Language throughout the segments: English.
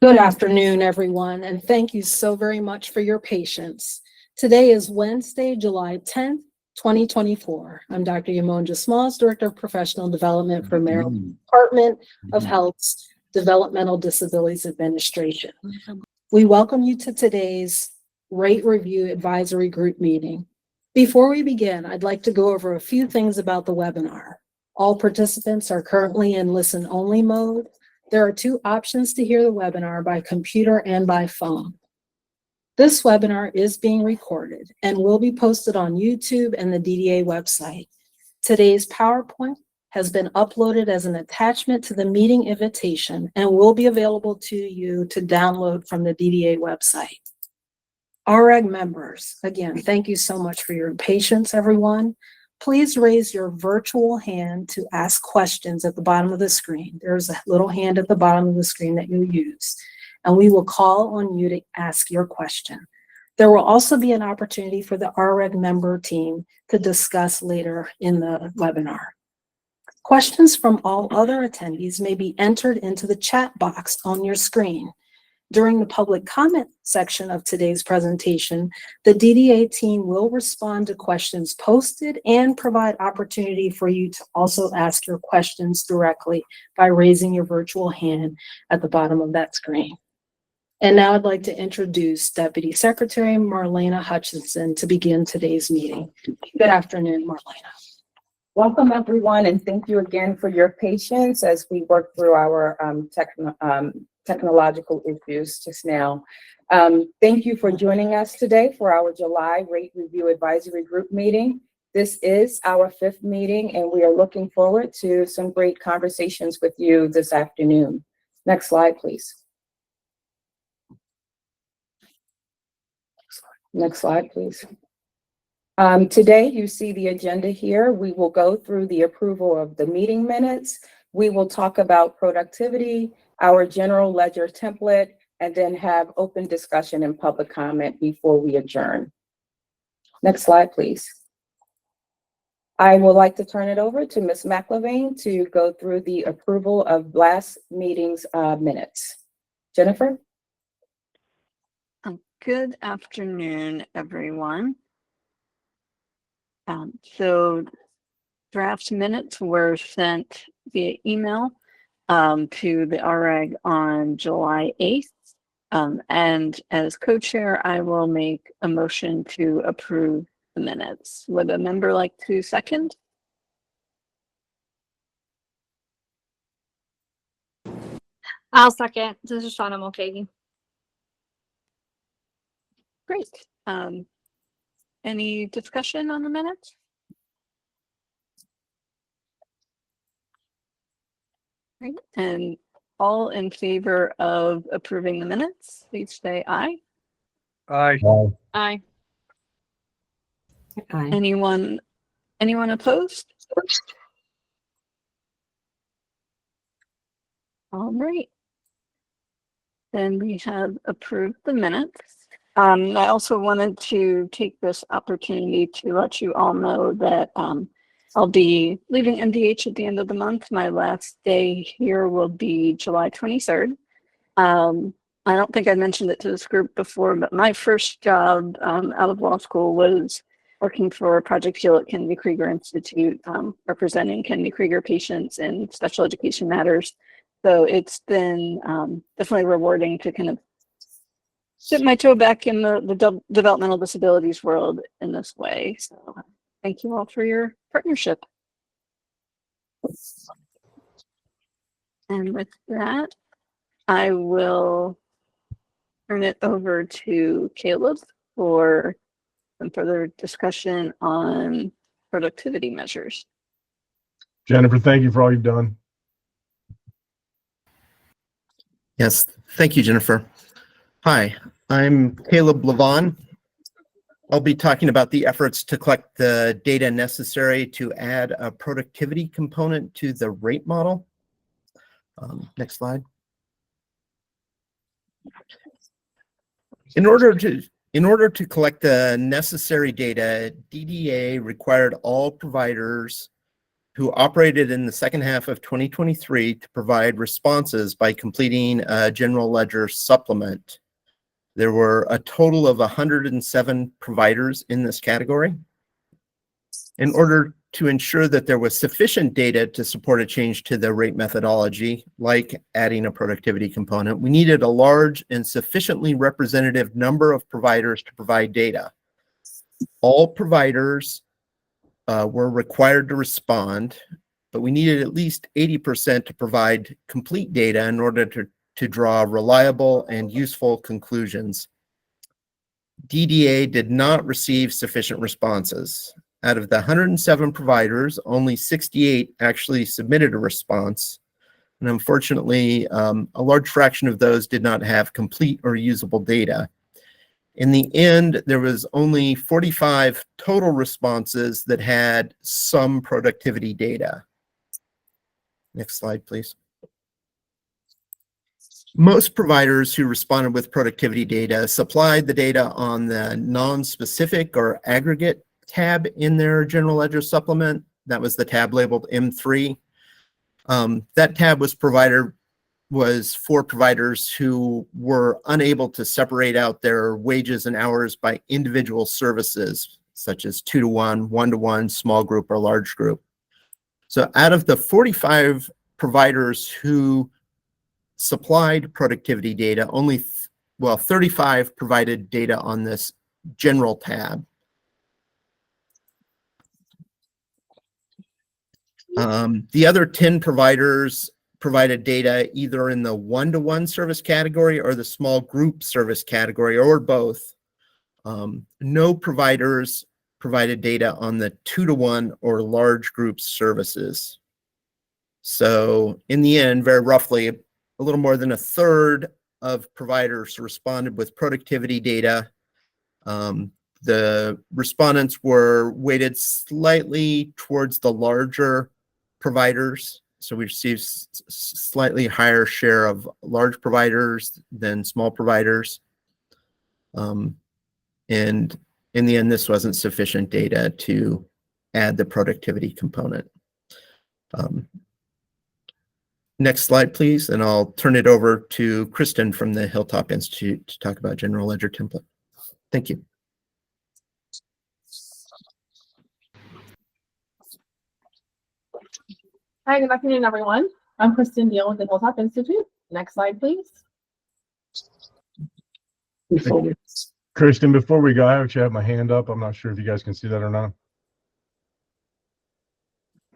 Good afternoon, everyone, and thank you so very much for your patience. Today is Wednesday, July 10th, 2024. I'm Dr. Yamonja Smalls, Director of Professional Development for Maryland Department of Health's Developmental Disabilities Administration. We welcome you to today's Rate Review Advisory Group meeting. Before we begin, I'd like to go over a few things about the webinar. All participants are currently in listen-only mode. There are two options to hear the webinar, by computer and by phone. This webinar is being recorded and will be posted on YouTube and the DDA website. Today's PowerPoint has been uploaded as an attachment to the meeting invitation and will be available to you to download from the DDA website. REG members, again, thank you so much for your patience, everyone. Please raise your virtual hand to ask questions at the bottom of the screen. There's a little hand at the bottom of the screen that you use, and we will call on you to ask your question. There will also be an opportunity for the REG member team to discuss later in the webinar. Questions from all other attendees may be entered into the chat box on your screen. During the public comment section of today's presentation, the DDA team will respond to questions posted and provide opportunity for you to also ask your questions directly by raising your virtual hand at the bottom of that screen. And now I'd like to introduce Deputy Secretary Marlena Hutchinson to begin today's meeting. Good afternoon, Marlena. Welcome, everyone, and thank you again for your patience as we work through our technological issues just now. Thank you for joining us today for our July Rate Review Advisory Group meeting. This is our 5th meeting, and we are looking forward to some great conversations with you this afternoon. Next slide, please. Next slide, please. Today, you see the agenda here. We will go through the approval of the meeting minutes. We will talk about productivity, our general ledger template, and then have open discussion and public comment before we adjourn. Next slide, please. I would like to turn it over to Ms. McLevain to go through the approval of last meeting's minutes. Jennifer? Good afternoon, everyone. So draft minutes were sent via email to the REG on July 8th. And as co-chair, I will make a motion to approve the minutes. Would a member like to second? I'll second. This is Shauna Mulcahy. Great. Any discussion on the minutes? Great. And all in favor of approving the minutes, please say aye. Aye. Aye. Aye. Anyone opposed? All right. Then we have approved the minutes. I also wanted to take this opportunity to let you all know that I'll be leaving MDH at the end of the month. My last day here will be July 23rd. I don't think I mentioned it to this group before, but my first job out of law school was working for Project Heal at Kennedy Krieger Institute, representing Kennedy Krieger patients in special education matters. So it's been definitely rewarding to kind of dip my toe back in the developmental disabilities world in this way. So thank you all for your partnership. And with that, I will turn it over to Caleb for some further discussion on productivity measures. Jennifer, thank you for all you've done. Yes, thank you, Jennifer. Hi, I'm Caleb Levon. I'll be talking about the efforts to collect the data necessary to add a productivity component to the rate model. Next slide. In order to collect the necessary data, DDA required all providers who operated in the second half of 2023 to provide responses by completing a general ledger supplement. There were a total of 107 providers in this category. In order to ensure that there was sufficient data to support a change to the rate methodology, like adding a productivity component, we needed a large and sufficiently representative number of providers to provide data. All providers were required to respond, but we needed at least 80% to provide complete data in order to draw reliable and useful conclusions. DDA did not receive sufficient responses. Out of the 107 providers, only 68 actually submitted a response. And unfortunately, a large fraction of those did not have complete or usable data. In the end, there was only 45 total responses that had some productivity data. Next slide, please. Most providers who responded with productivity data supplied the data on the non-specific or aggregate tab in their general ledger supplement. That was the tab labeled M3. That tab was for providers who were unable to separate out their wages and hours by individual services, such as 2-to-1, 1-to-1, small group, or large group. So out of the 45 providers who supplied productivity data, only 35 provided data on this general tab. The other 10 providers provided data either in the 1-to-1 service category or the small group service category, or both. No providers provided data on the 2-to-1 or large group services. So in the end, very roughly, a little more than a third of providers responded with productivity data. The respondents were weighted slightly towards the larger providers. So we received slightly higher share of large providers than small providers. And in the end, this wasn't sufficient data to add the productivity component. Next slide, please, and I'll turn it over to Kristen from the Hilltop Institute to talk about General Ledger template. Thank you. Hi, good afternoon, everyone. I'm Kristen Deal with the Hilltop Institute. Next slide, please. Kristen, before we go, I actually have my hand up. I'm not sure if you guys can see that or not.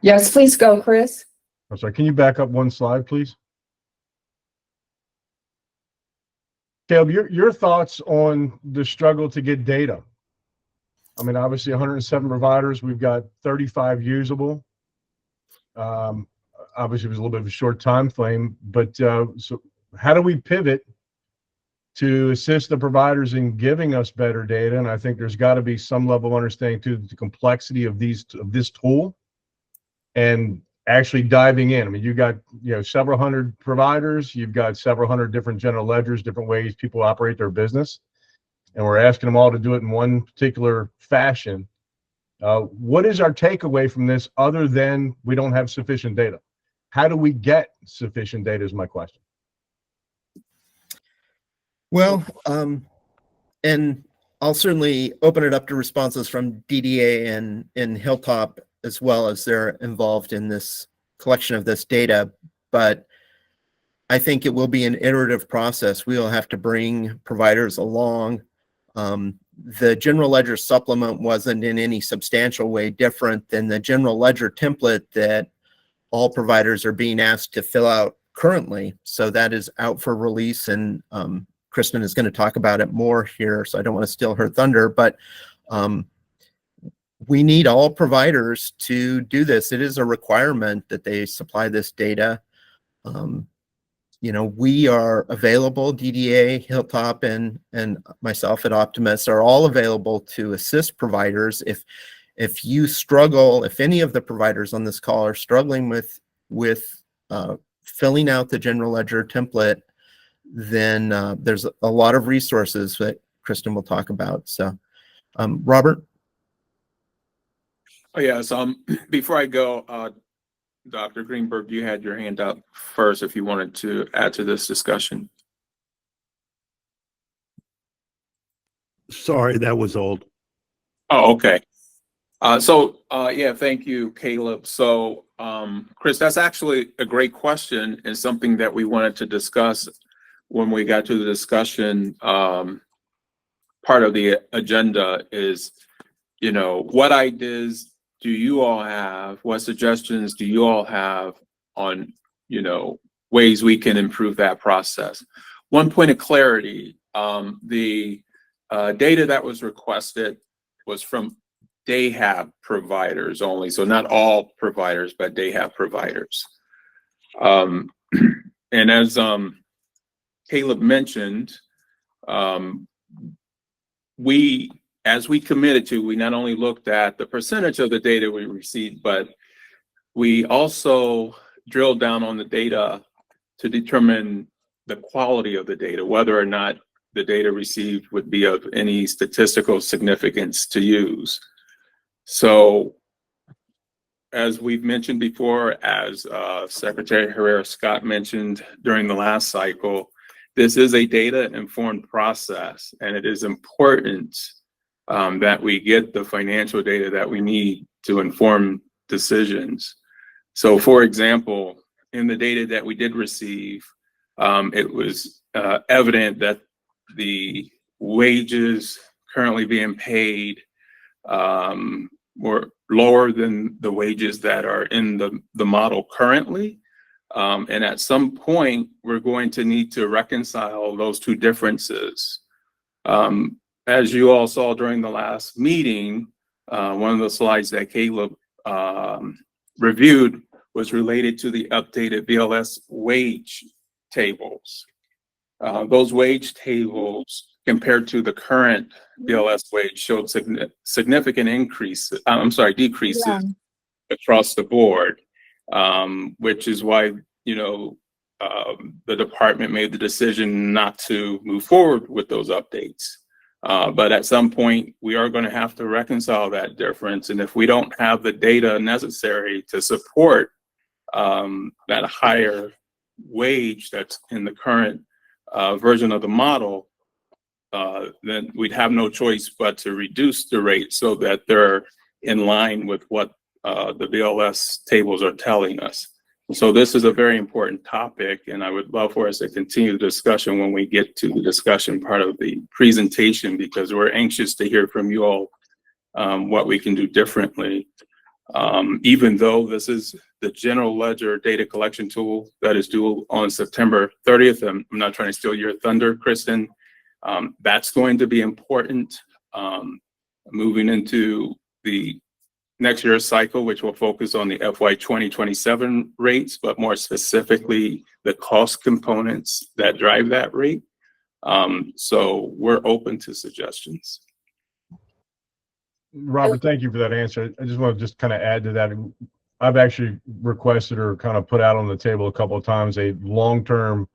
Yes, please go, Chris. I'm sorry, can you back up one slide, please? Caleb, your thoughts on the struggle to get data. I mean, obviously 107 providers, we've got 35 usable. Obviously it was a little bit of a short time frame, but so how do we pivot to assist the providers in giving us better data? And I think there's got to be some level of understanding to the complexity of this tool and actually diving in. I mean, you've got several hundred providers, you've got several hundred different general ledgers, different ways people operate their business, and we're asking them all to do it in one particular fashion. What is our takeaway from this other than we don't have sufficient data? How do we get sufficient data is my question. Well, and I'll certainly open it up to responses from DDA and Hilltop as well, as they're involved in this collection of this data. But I think it will be an iterative process. We'll have to bring providers along. The general ledger supplement wasn't in any substantial way different than the general ledger template that all providers are being asked to fill out currently. So that is out for release, and Kristen is going to talk about it more here, so I don't want to steal her thunder, but we need all providers to do this. It is a requirement that they supply this data. We are available, DDA, Hilltop, and myself at Optimus are all available to assist providers. If you struggle, if any of the providers on this call are struggling with filling out the general ledger template, then there's a lot of resources that Kristen will talk about. So, Robert? Oh, yes. Before I go, Dr. Greenberg, you had your hand up first if you wanted to add to this discussion. Sorry, that was old. Oh, okay. Yeah, thank you, Caleb. So, Chris, that's actually a great question and something that we wanted to discuss when we got to the discussion. Part of the agenda is, what ideas do you all have? What suggestions do you all have on, ways we can improve that process? One point of clarity, the data that was requested was from DDA providers only. So not all providers, but DDA providers. And as Caleb mentioned, as we committed to, we not only looked at the percentage of the data we received, but we also drilled down on the data to determine the quality of the data, whether or not the data received would be of any statistical significance to use. So, as we've mentioned before, as Secretary Herrera-Scott mentioned during the last cycle, this is a data-informed process, and it is important that we get the financial data that we need to inform decisions. So, for example, in the data that we did receive, it was evident that the wages currently being paid were lower than the wages that are in the model currently. And at some point, we're going to need to reconcile those two differences. As you all saw during the last meeting, one of the slides that Caleb reviewed was related to the updated BLS wage tables. Those wage tables compared to the current BLS wage showed significant decreases across the board, which is why, the department made the decision not to move forward with those updates. But at some point, we are going to have to reconcile that difference. And if we don't have the data necessary to support that higher wage that's in the current version of the model, then we'd have no choice but to reduce the rate so that they're in line with what the BLS tables are telling us. So this is a very important topic, and I would love for us to continue the discussion when we get to the discussion part of the presentation, because we're anxious to hear from you all what we can do differently. Even though this is the general ledger data collection tool that is due on September 30th, I'm not trying to steal your thunder, Kristen. That's going to be important moving into the next year's cycle, which will focus on the FY 2027 rates, but more specifically, the cost components that drive that rate. So we're open to suggestions. Robert, thank you for that answer. I just want to kind of add to that. I've actually requested or kind of put out on the table a couple of times a long-term,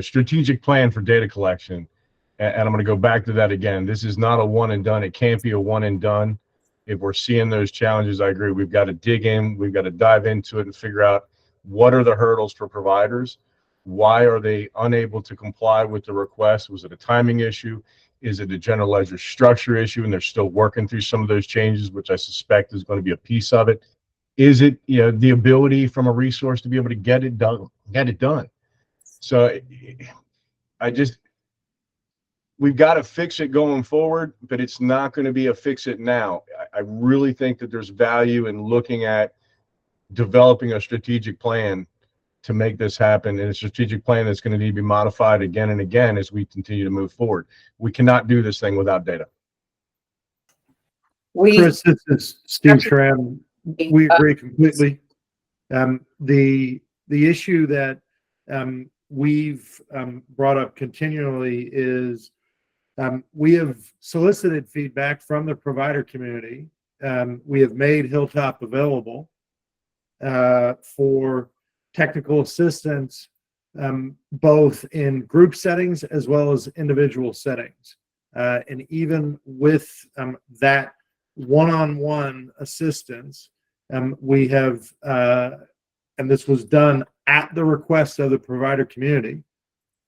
strategic plan for data collection. And I'm going to go back to that again. This is not a one and done. It can't be a one and done. If we're seeing those challenges, I agree. We've got to dig in. We've got to dive into it and figure out what are the hurdles for providers. Why are they unable to comply with the request? Was it a timing issue? Is it a general ledger structure issue? And they're still working through some of those changes, which I suspect is going to be a piece of it. Is it, the ability from a resource to be able to get it done? So we've got to fix it going forward, but it's not going to be a fix it now. I really think that there's value in looking at developing a strategic plan to make this happen, and a strategic plan that's going to need to be modified again and again as we continue to move forward. We cannot do this thing without data. Chris, this is Steve Schramm. We agree completely. The issue that we've brought up continually is we have solicited feedback from the provider community. We have made Hilltop available for technical assistance, both in group settings as well as individual settings. And even with that one-on-one assistance, We have, and this was done at the request of the provider community,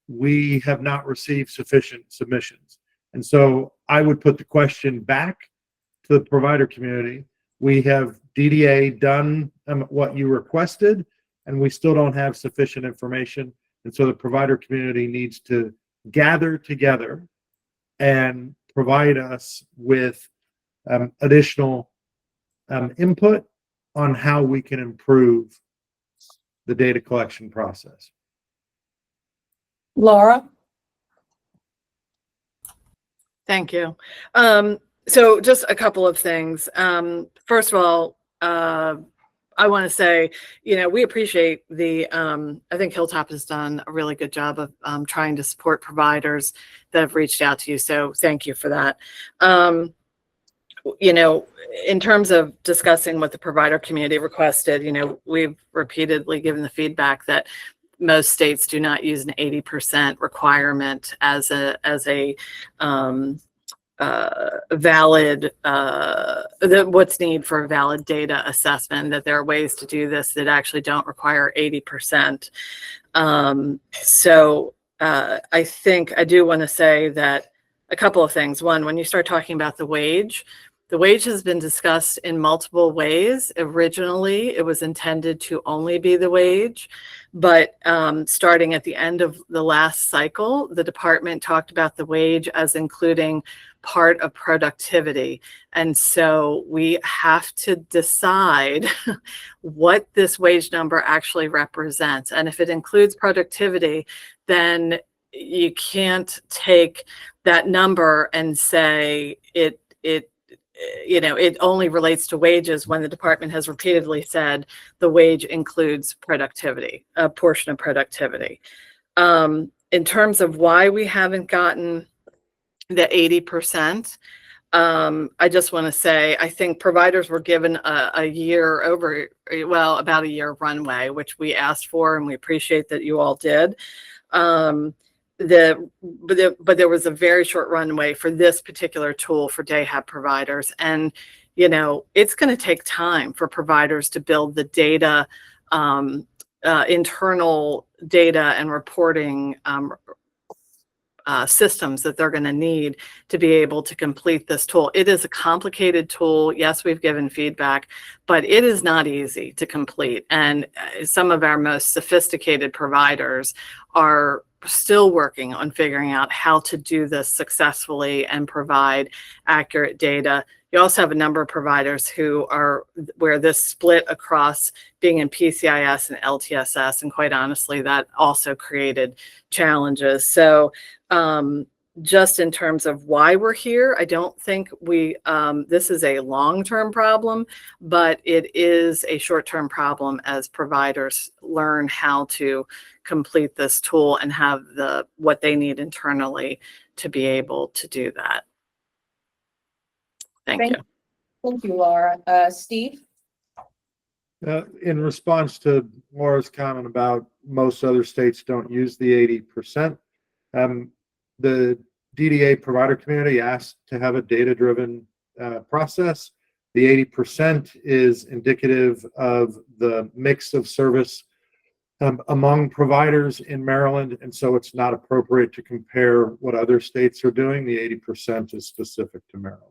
we have not received sufficient submissions. And so I would put the question back to the provider community. We have DDA done what you requested, and we still don't have sufficient information. And so the provider community needs to gather together and provide us with additional input on how we can improve the data collection process. Laura? Thank you. So just a couple of things. First of all, I want to say, we appreciate I think Hilltop has done a really good job of trying to support providers that have reached out to you. So thank you for that. In terms of discussing what the provider community requested, we've repeatedly given the feedback that most states do not use an 80% requirement as a valid what's needed for a valid data assessment, that there are ways to do this that actually don't require 80%. So I think I do want to say that a couple of things. One, when you start talking about the wage has been discussed in multiple ways. Originally, it was intended to only be the wage, but starting at the end of the last cycle, the department talked about the wage as including part of productivity. And so we have to decide what this wage number actually represents. And if it includes productivity, then you can't take that number and say it only relates to wages when the department has repeatedly said the wage includes productivity, a portion of productivity. In terms of why we haven't gotten the 80%, I just want to say, I think providers were given about a year runway, which we asked for, and we appreciate that you all did. But there was a very short runway for this particular tool for day hab providers. And, it's going to take time for providers to build the data, internal data and reporting systems that they're going to need to be able to complete this tool. It is a complicated tool. Yes, we've given feedback, but it is not easy to complete. And some of our most sophisticated providers are still working on figuring out how to do this successfully and provide accurate data. You also have a number of providers where this split across being in PCIS and LTSS, and quite honestly, that also created challenges. So just in terms of why we're here, I don't think this is a long-term problem, but it is a short-term problem as providers learn how to complete this tool and have what they need internally to be able to do that. Thank you. Thank you, Laura. Steve? In response to Laura's comment about most other states don't use the 80%, the DDA provider community asked to have a data-driven process. The 80% is indicative of the mix of service among providers in Maryland, and so it's not appropriate to compare what other states are doing. The 80% is specific to Maryland.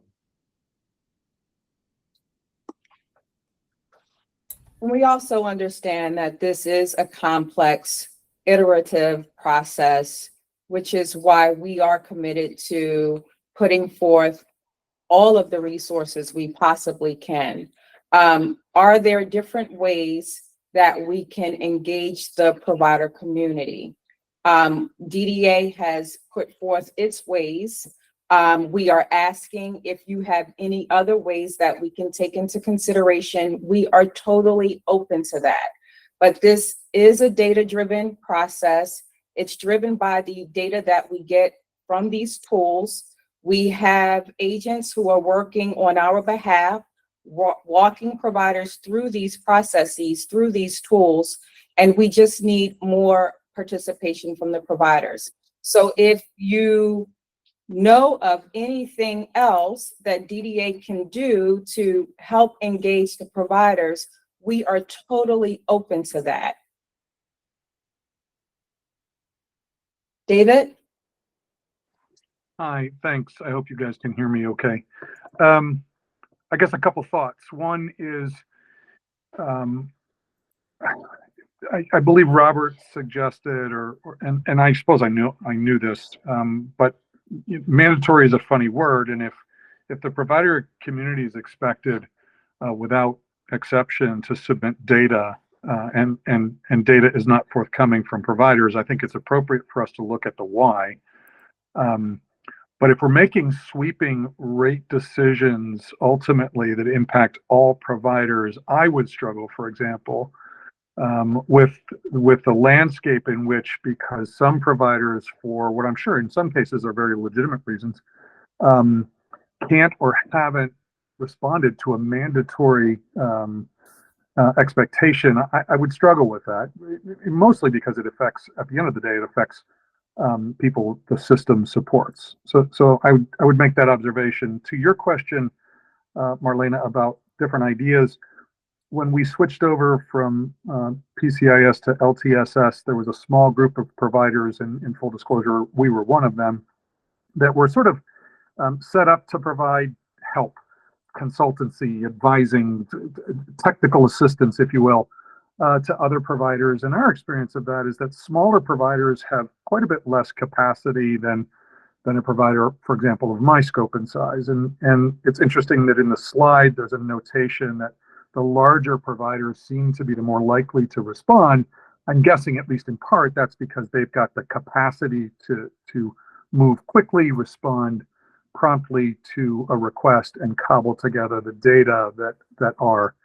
We also understand that this is a complex, iterative process, which is why we are committed to putting forth all of the resources we possibly can. Are there different ways that we can engage the provider community? DDA has put forth its ways. We are asking if you have any other ways that we can take into consideration. We are totally open to that. But this is a data-driven process. It's driven by the data that we get from these tools. We have agents who are working on our behalf, walking providers through these processes, through these tools, and we just need more participation from the providers. So if you know of anything else that DDA can do to help engage the providers, we are totally open to that. David? Hi, thanks. I hope you guys can hear me okay. I guess a couple thoughts. One is, I believe Robert suggested, and I suppose I knew this, but mandatory is a funny word, and if the provider community is expected without exception to submit data, and data is not forthcoming from providers, I think it's appropriate for us to look at the why. But if we're making sweeping rate decisions ultimately that impact all providers, I would struggle, for example, with the landscape in which, because some providers, for what I'm sure in some cases are very legitimate reasons, can't or haven't responded to a mandatory expectation, I would struggle with that, mostly because it affects, at the end of the day, it affects people the system supports. So I would make that observation. To your question, Marlena, about different ideas, when we switched over from PCIS to LTSS, there was a small group of providers, and in full disclosure, we were one of them, that were sort of set up to provide help, consultancy, advising, technical assistance, if you will, to other providers. And our experience of that is that smaller providers have quite a bit less capacity than a provider, for example, of my scope and size. And it's interesting that in the slide, there's a notation that the larger providers seem to be the more likely to respond. I'm guessing, at least in part, that's because they've got the capacity to move quickly, respond promptly to a request, and cobble together the data that are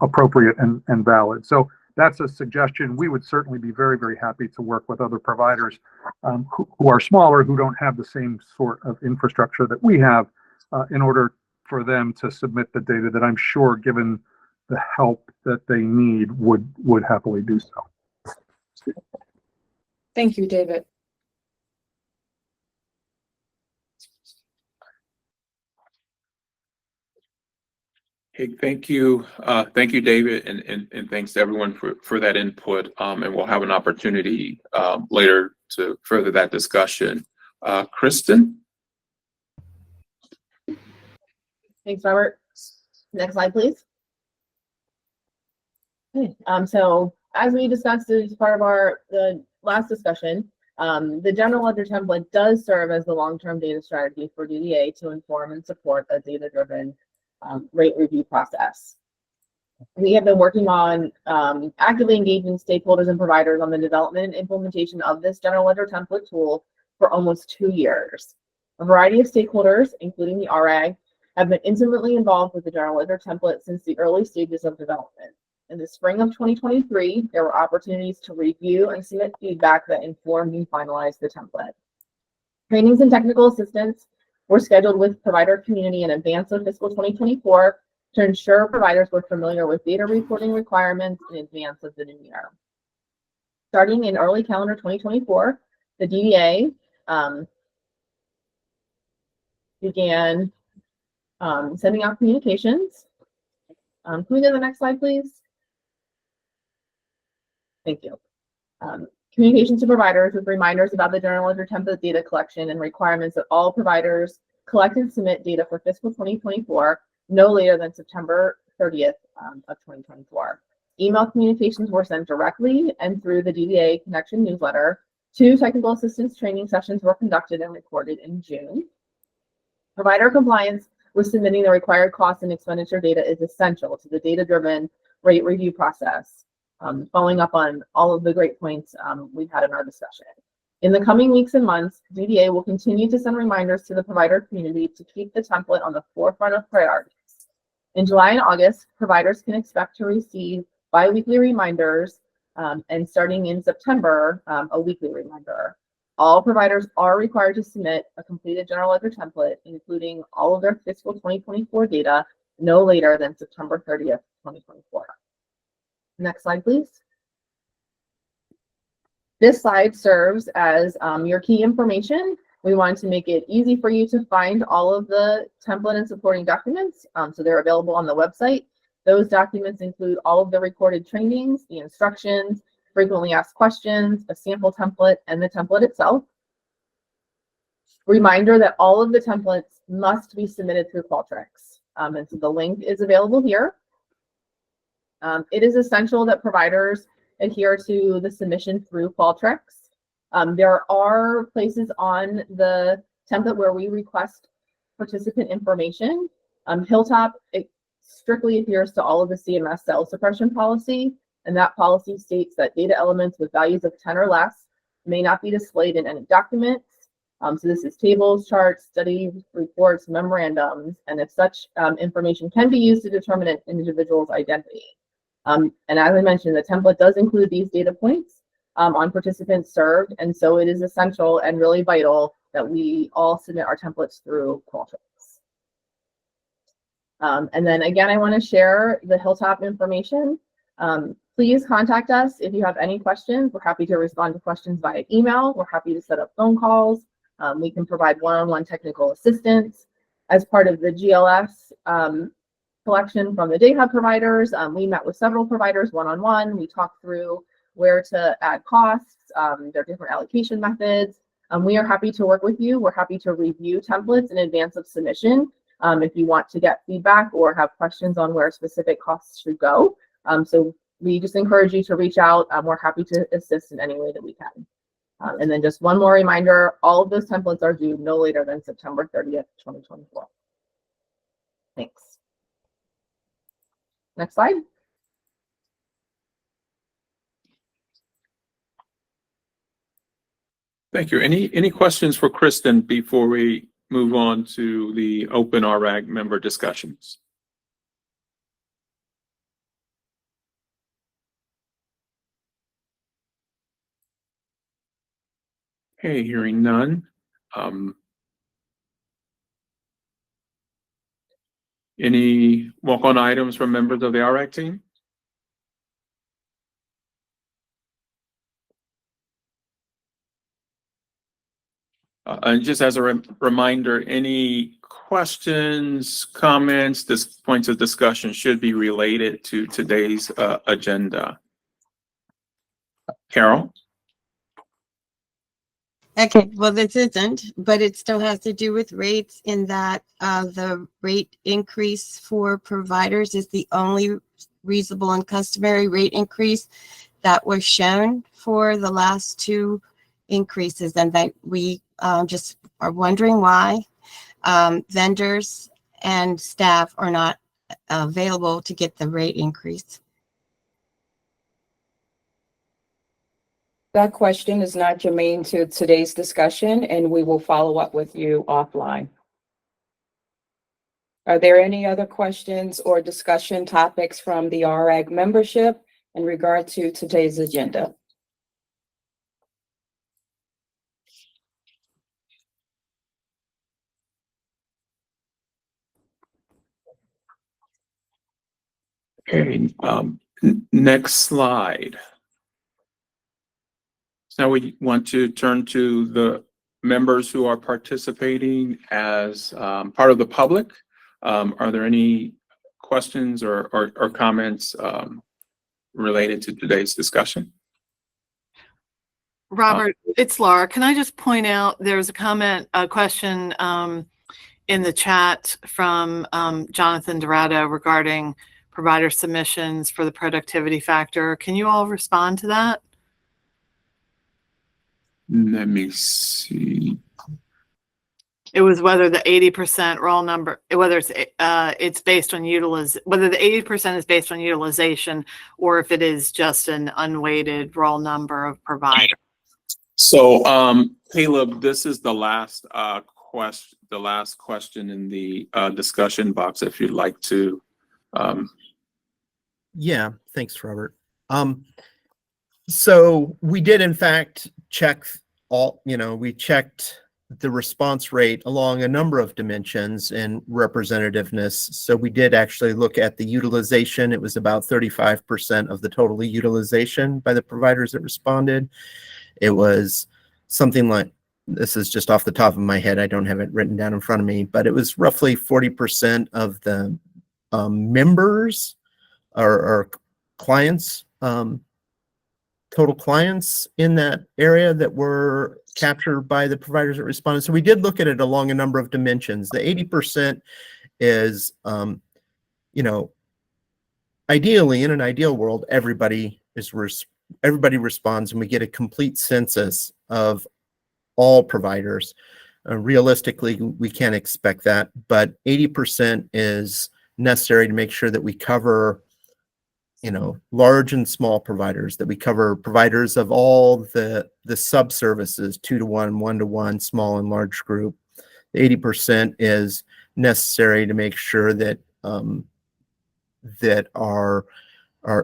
appropriate and valid. So that's a suggestion. We would certainly be very, very happy to work with other providers who are smaller, who don't have the same sort of infrastructure that we have, in order for them to submit the data that I'm sure, given the help that they need, would happily do so. Thank you, David. Hey, thank you. Thank you, David, and thanks to everyone for that input. And we'll have an opportunity later to further that discussion. Kristen? Thanks, Robert. Next slide, please. Okay, so as we discussed as part of the last discussion, the general ledger template does serve as the long-term data strategy for DDA to inform and support a data-driven rate review process. We have been working on actively engaging stakeholders and providers on the development and implementation of this general ledger template tool for almost 2 years. A variety of stakeholders, including the RA, have been intimately involved with the general ledger template since the early stages of development. In the spring of 2023, there were opportunities to review and submit feedback that informed and finalized the template. Trainings and technical assistance were scheduled with provider community in advance of fiscal 2024 to ensure providers were familiar with data reporting requirements in advance of the new year. Starting in early calendar 2024, the DDA began sending out communications. Can we go to the next slide, please? Thank you. Communications to providers with reminders about the general ledger template data collection and requirements that all providers collect and submit data for fiscal 2024 no later than September 30th of 2024. Email communications were sent directly and through the DDA Connection newsletter. 2 technical assistance training sessions were conducted and recorded in June. Provider compliance with submitting the required cost and expenditure data is essential to the data-driven rate review process. Following up on all of the great points we've had in our discussion. In the coming weeks and months, DDA will continue to send reminders to the provider community to keep the template on the forefront of priorities. In July and August, providers can expect to receive bi-weekly reminders, and starting in September, a weekly reminder. All providers are required to submit a completed general ledger template, including all of their fiscal 2024 data, no later than September 30th, 2024. Next slide, please. This slide serves as your key information We wanted to make it easy for you to find all of the template and supporting documents. So they're available on the website. Those documents include all of the recorded trainings, the instructions, frequently asked questions, a sample template, and the template itself. Reminder that all of the templates must be submitted through Qualtrics. And so the link is available here. It is essential that providers adhere to the submission through Qualtrics. There are places on the template where we request participant information. Hilltop, it strictly adheres to all of the CMS cell suppression policy, and that policy states that data elements with values of 10 or less may not be displayed in any documents. So this is tables, charts, study reports, memorandums, and if such information can be used to determine an individual's identity. And as I mentioned, the template does include these data points on participants served, and so it is essential and really vital that we all submit our templates through Qualtrics. And then again, I want to share the Hilltop information. Please contact us if you have any questions. We're happy to respond to questions via email. We're happy to set up phone calls. We can provide one-on-one technical assistance. As part of the GLS collection from the Day Hub providers, we met with several providers one-on-one. We talked through where to add costs, their different allocation methods. We are happy to work with you. We're happy to review templates in advance of submission if you want to get feedback or have questions on where specific costs should go. So we just encourage you to reach out. We're happy to assist in any way that we can. And then just one more reminder, all of those templates are due no later than September 30th, 2024. Thanks. Next slide. Thank you. Any questions for Kristen before we move on to the open RAG member discussions? Okay, hearing none. Any walk-on items from members of the RAG team? And just as a reminder, any questions, comments, points of discussion should be related to today's agenda. Carol? Okay, well, this isn't, but it still has to do with rates in that the rate increase for providers is the only reasonable and customary rate increase that was shown for the last two increases, and that we just are wondering why vendors and staff are not available to get the rate increase. That question is not germane to today's discussion, and we will follow up with you offline. Are there any other questions or discussion topics from the RAG membership in regard to today's agenda? Okay, next slide. So now we want to turn to the members who are participating as part of the public. Are there any questions or comments related to today's discussion? Robert, it's Laura. Can I just point out there's a question in the chat from Jonathan Dorado regarding provider submissions for the productivity factor. Can you all respond to that? Let me see. It was whether the 80% raw number, whether it's based on whether the 80% is based on utilization, or if it is just an unweighted raw number of providers. So, Caleb, this is the last question in the discussion box. If you'd like to. Yeah, thanks, Robert. So we did in fact check we checked the response rate along a number of dimensions in representativeness. So we did actually look at the utilization. It was about 35% of the total utilization by the providers that responded. It was something like this is just off the top of my head. I don't have it written down in front of me, but it was roughly 40% of the members or clients, total clients in that area that were captured by the providers that responded. So we did look at it along a number of dimensions. The 80% is, ideally, in an ideal world, everybody responds, and we get a complete census of all providers. Realistically, we can't expect that, but 80% is necessary to make sure that we cover, large and small providers, that we cover providers of all the sub-services, 2-to-1, 1-to-1, small and large group. 80% is necessary to make sure that that our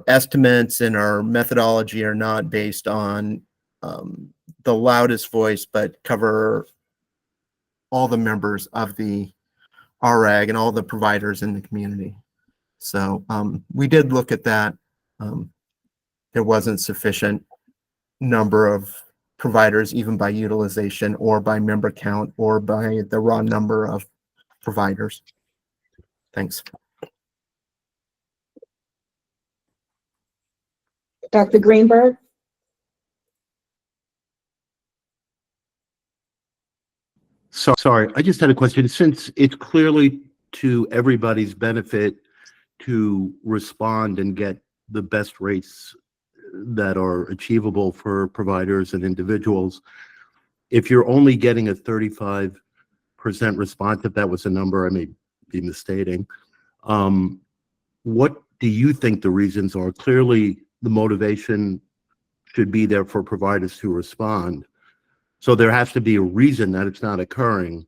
estimates and our methodology are not based on the loudest voice, but cover all the members of the RAG and all the providers in the community. So we did look at that. There wasn't sufficient number of providers, even by utilization or by member count or by the raw number of providers. Thanks. Dr. Greenberg? So, sorry, I just had a question. Since it's clearly to everybody's benefit to respond and get the best rates that are achievable for providers and individuals, if you're only getting a 35% response, if that was a number I may be misstating, what do you think the reasons are? Clearly, the motivation should be there for providers to respond. So there has to be a reason that it's not occurring.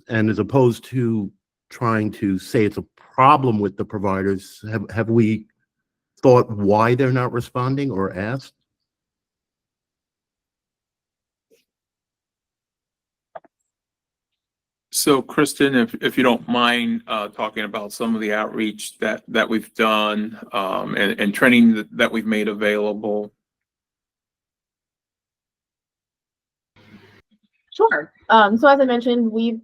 And as opposed to trying to say it's a problem with the providers, have we thought why they're not responding or asked? So Kristen, if you don't mind talking about some of the outreach that we've done and training that we've made available. Sure. So as I mentioned, we've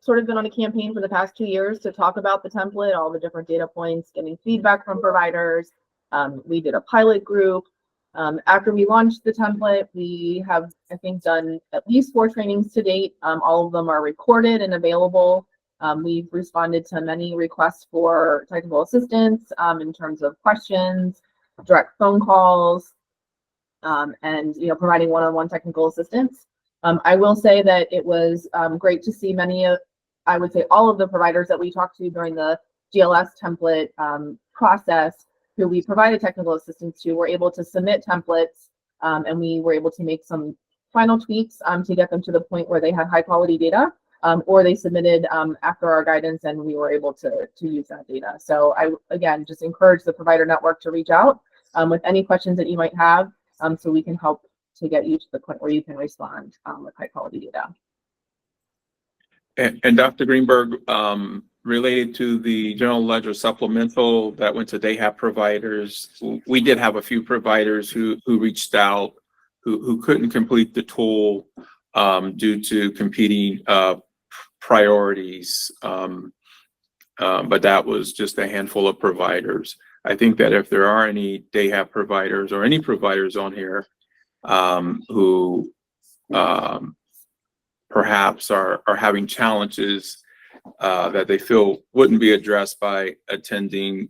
sort of been on a campaign for the past 2 years to talk about the template, all the different data points, getting feedback from providers. We did a pilot group. After we launched the template, we have, I think, done at least 4 trainings to date. All of them are recorded and available. We've responded to many requests for technical assistance in terms of questions, direct phone calls, and providing one-on-one technical assistance. I will say that it was great to see many of, I would say all of the providers that we talked to during the GLS template process who we provided technical assistance to were able to submit templates, and we were able to make some final tweaks to get them to the point where they had high quality data, or they submitted after our guidance and we were able to use that data. So I, again, just encourage the provider network to reach out with any questions that you might have so we can help to get you to the point where you can respond with high quality data. And Dr. Greenberg, related to the general ledger supplemental that went to DAHAP providers, we did have a few providers who reached out who couldn't complete the tool due to competing priorities. But that was just a handful of providers. I think that if there are any DAHAP providers or any providers on here who perhaps are having challenges that they feel wouldn't be addressed by attending,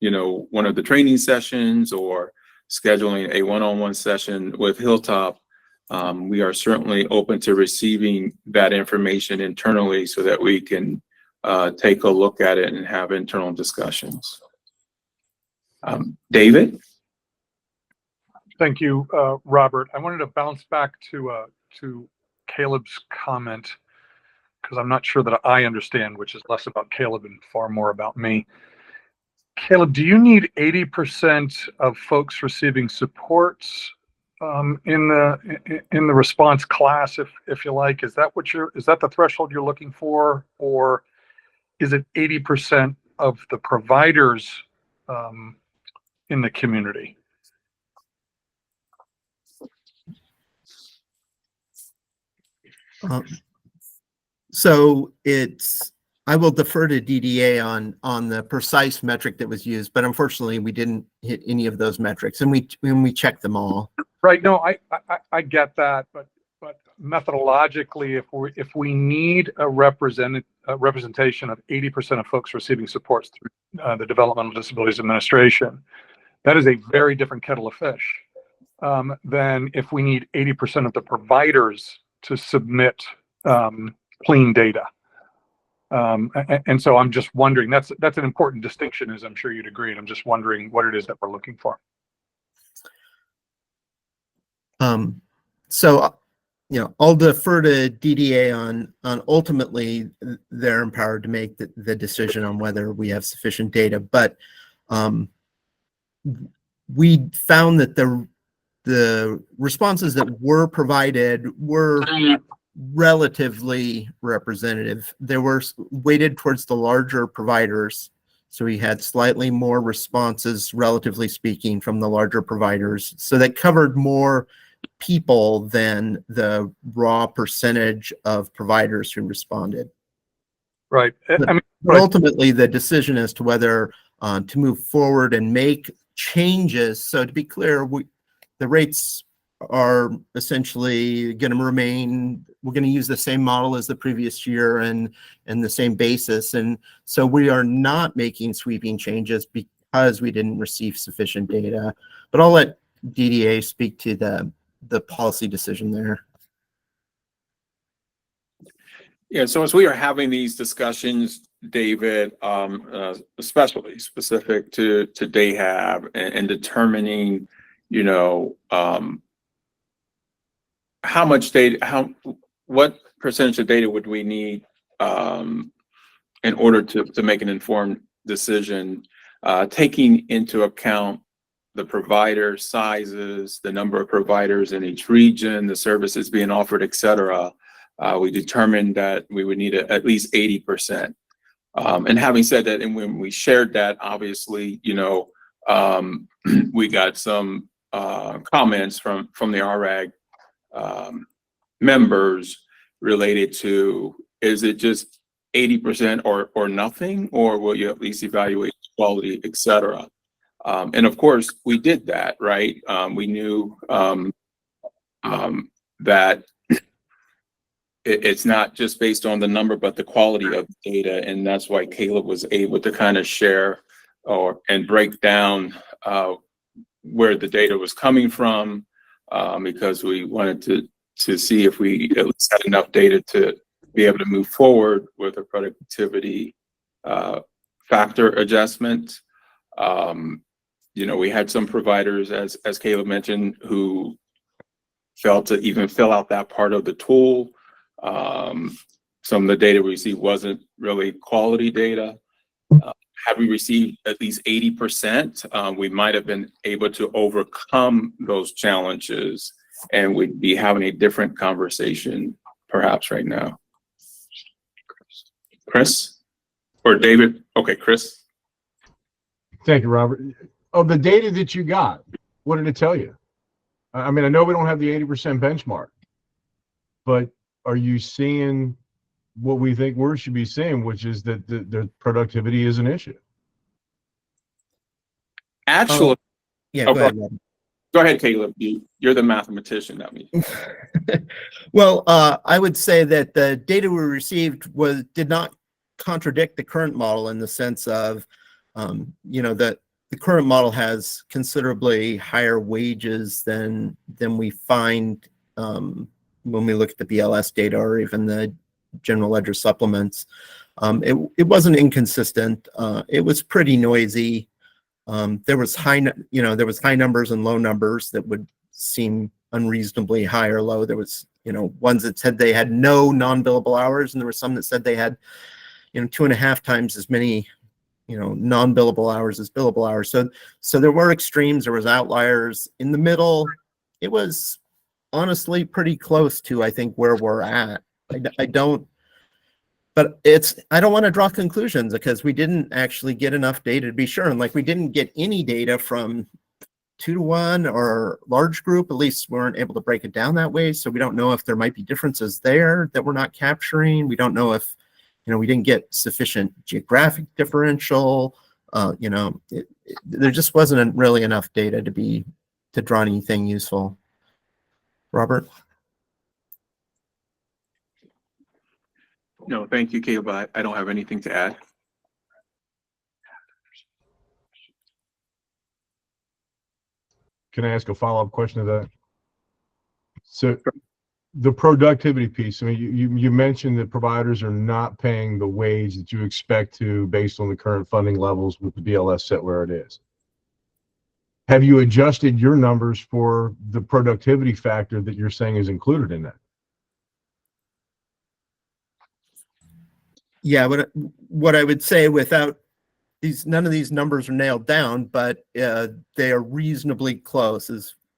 one of the training sessions or scheduling a one-on-one session with Hilltop, we are certainly open to receiving that information internally so that we can take a look at it and have internal discussions. David? Thank you, Robert. I wanted to bounce back to Caleb's comment because I'm not sure that I understand, which is less about Caleb and far more about me. Caleb, do you need 80% of folks receiving supports in the response class, if you like? Is that the threshold you're looking for, or is it 80% of the providers in the community? So I will defer to DDA on the precise metric that was used, but unfortunately we didn't hit any of those metrics, and we checked them all. Right. No, I get that, but methodologically, if we need a representation of 80% of folks receiving supports through the Developmental Disabilities Administration, that is a very different kettle of fish than if we need 80% of the providers to submit clean data. And so I'm just wondering, that's an important distinction, as I'm sure you'd agree. And I'm just wondering what it is that we're looking for. So, I'll defer to DDA on ultimately they're empowered to make the decision on whether we have sufficient data. But we found that the responses that were provided were relatively representative. They were weighted towards the larger providers. So we had slightly more responses, relatively speaking, from the larger providers. So that covered more people than the raw percentage of providers who responded. Right. But ultimately, the decision as to whether to move forward and make changes. So to be clear, the rates are essentially going to remain. We're going to use the same model as the previous year and the same basis. And so we are not making sweeping changes because we didn't receive sufficient data. But I'll let DDA speak to the policy decision there. Yeah, so as we are having these discussions, David, especially specific to DAHAB and determining, how much data, what percentage of data would we need in order to make an informed decision, taking into account the provider sizes, the number of providers in each region, the services being offered, et cetera. We determined that we would need at least 80%. And having said that, and when we shared that, obviously, we got some comments from the RAG members related to, is it just 80% or nothing, or will you at least evaluate quality, et cetera? And of course, we did that, right? We knew that it's not just based on the number, but the quality of the data. And that's why Caleb was able to kind of share and break down where the data was coming from, because we wanted to see if we at least had enough data to be able to move forward with a productivity factor adjustment. We had some providers, as Caleb mentioned, who failed to even fill out that part of the tool. Some of the data we received wasn't really quality data. Had we received at least 80%, we might have been able to overcome those challenges, and we'd be having a different conversation perhaps right now. Chris or David? Okay, Chris. Thank you, Robert. Of the data that you got, what did it tell you? I mean, I know we don't have the 80% benchmark, but are you seeing what we think we should be seeing, which is that the productivity is an issue? Actually, yeah, go ahead, Rob. Go ahead, Caleb. You're the mathematician, not me. Well, I would say that the data we received did not contradict the current model in the sense of, that the current model has considerably higher wages than we find when we look at the BLS data or even the general ledger supplements. It wasn't inconsistent. It was pretty noisy. There was high numbers and low numbers that would seem unreasonably high or low. There was, ones that said they had no non-billable hours, and there were some that said they had, 2.5 times as many, non-billable hours as billable hours. So there were extremes, there was outliers. In the middle, it was honestly pretty close to, I think, where we're at. I don't want to draw conclusions because we didn't actually get enough data to be sure. And we didn't get any data from 2-to-1 or large group. At least we weren't able to break it down that way. So we don't know if there might be differences there that we're not capturing. We don't know if, we didn't get sufficient geographic differential. There just wasn't really enough data to draw anything useful. Robert? No, thank you, Caleb. I don't have anything to add. Can I ask a follow-up question to that? So the productivity piece, I mean, you mentioned that providers are not paying the wage that you expect to based on the current funding levels with the BLS set where it is. Have you adjusted your numbers for the productivity factor that you're saying is included in that? Yeah, what I would say without none of these numbers are nailed down, but they are reasonably close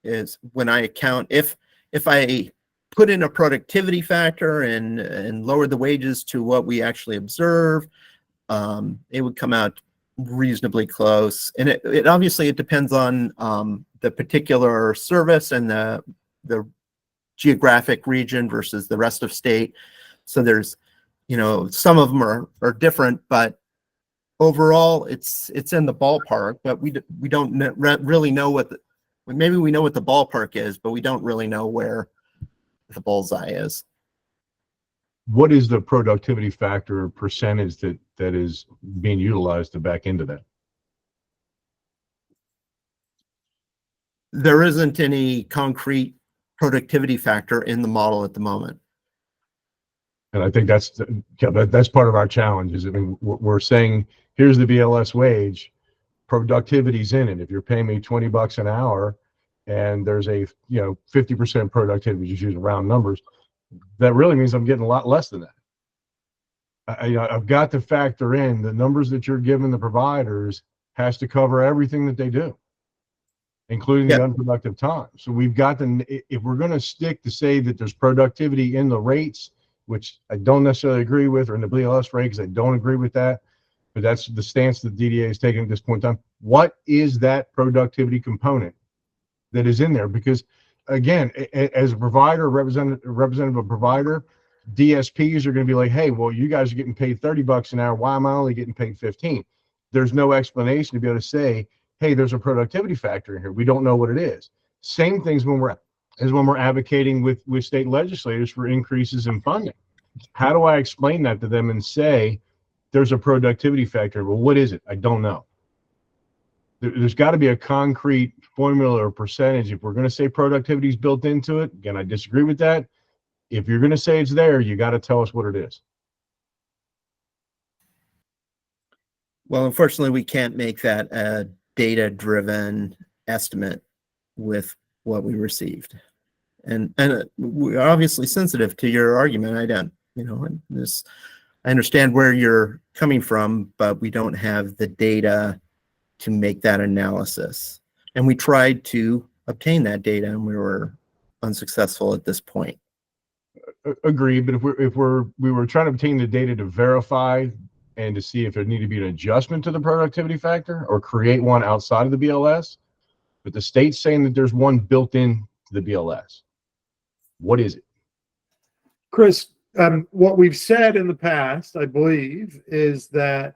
is when I account, if I put in a productivity factor and lower the wages to what we actually observe, it would come out reasonably close. And it obviously depends on the particular service and the geographic region versus the rest of state. So there's, some of them are different, but overall it's in the ballpark. But we don't really know maybe we know what the ballpark is, but we don't really know where the bullseye is. What is the productivity factor or percentage that is being utilized to back into that? There isn't any concrete productivity factor in the model at the moment. And I think that's part of our challenge is, I mean, we're saying, here's the BLS wage, productivity's in it. If you're paying me $20 an hour and there's a, 50% productivity, just using round numbers, that really means I'm getting a lot less than that. I've got to factor in the numbers that you're giving the providers has to cover everything that they do, including the unproductive time. So we've got to, if we're going to stick to say that there's productivity in the rates, which I don't necessarily agree with, or in the BLS rate, because I don't agree with that, but that's the stance that DDA is taking at this point in time. What is that productivity component that is in there? Because again, as a provider, representative provider, DSPs are going to be like, hey, well, you guys are getting paid $30 an hour. Why am I only getting paid 15? There's no explanation to be able to say, hey, there's a productivity factor in here. We don't know what it is. Same things when we're advocating with state legislators for increases in funding. How do I explain that to them and say there's a productivity factor? Well, what is it? I don't know. There's got to be a concrete formula or percentage. If we're going to say productivity is built into it, again, I disagree with that. If you're going to say it's there, you got to tell us what it is. Well, unfortunately, we can't make that a data-driven estimate with what we received. And we're obviously sensitive to your argument. I understand where you're coming from, but we don't have the data to make that analysis. And we tried to obtain that data and we were unsuccessful at this point. Agreed, but if we were trying to obtain the data to verify and to see if there needed to be an adjustment to the productivity factor or create one outside of the BLS, but the state's saying that there's one built in to the BLS. What is it? Chris, what we've said in the past, I believe, is that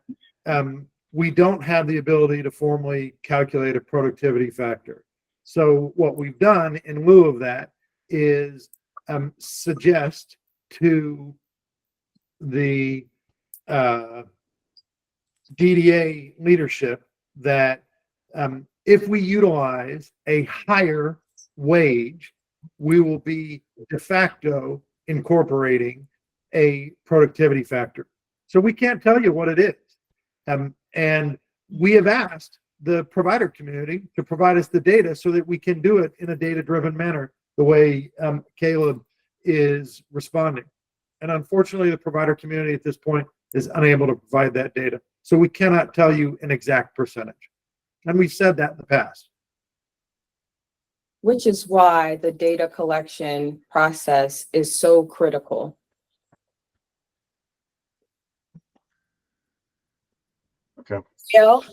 we don't have the ability to formally calculate a productivity factor. So what we've done in lieu of that is suggest to the DDA leadership that if we utilize a higher wage, we will be de facto incorporating a productivity factor. So we can't tell you what it is. And we have asked the provider community to provide us the data so that we can do it in a data-driven manner, the way Caleb is responding. And unfortunately, the provider community at this point is unable to provide that data. So we cannot tell you an exact percentage. And we've said that in the past. Which is why the data collection process is so critical. Okay. Gail?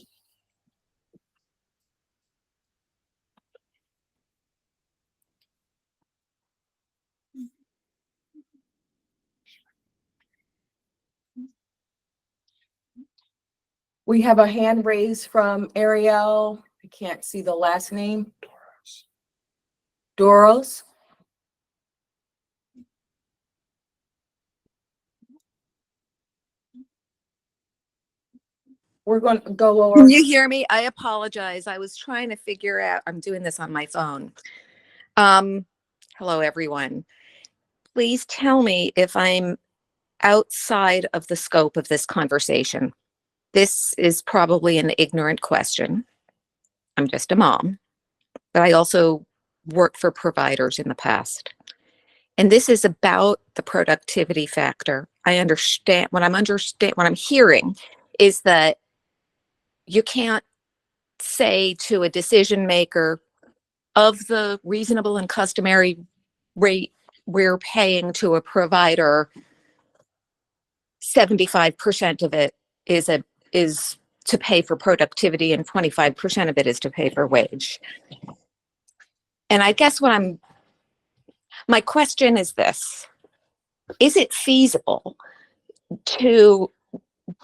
We have a hand raised from Ariel. I can't see the last name. Doros. We're going to go over. Can you hear me? I apologize. I was trying to figure out, I'm doing this on my phone. Hello, everyone. Please tell me if I'm outside of the scope of this conversation. This is probably an ignorant question. I'm just a mom, but I also worked for providers in the past. And this is about the productivity factor. I understand what I'm hearing is that you can't say to a decision maker of the reasonable and customary rate we're paying to a provider, 75% of it is to pay for productivity and 25% of it is to pay for wage. And I guess my question is this: is it feasible to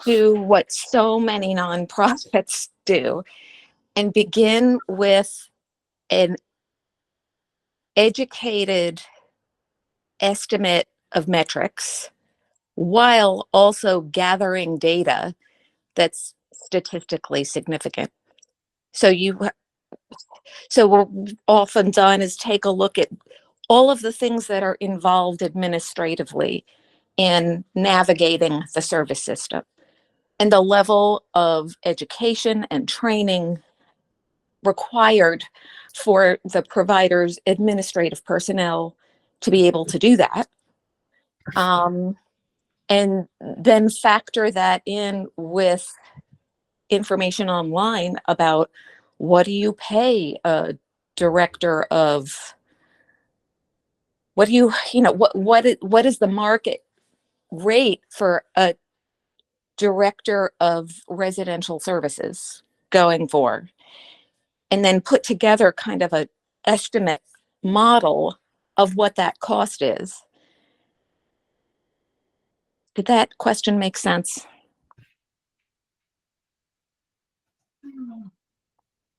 do what so many nonprofits do and begin with an educated estimate of metrics while also gathering data that's statistically significant? So what we've often done is take a look at all of the things that are involved administratively in navigating the service system and the level of education and training required for the provider's administrative personnel to be able to do that. And then factor that in with information online about what do you pay a director of, what is the market rate for a director of residential services going for, and then put together kind of a estimate model of what that cost is. Did that question make sense?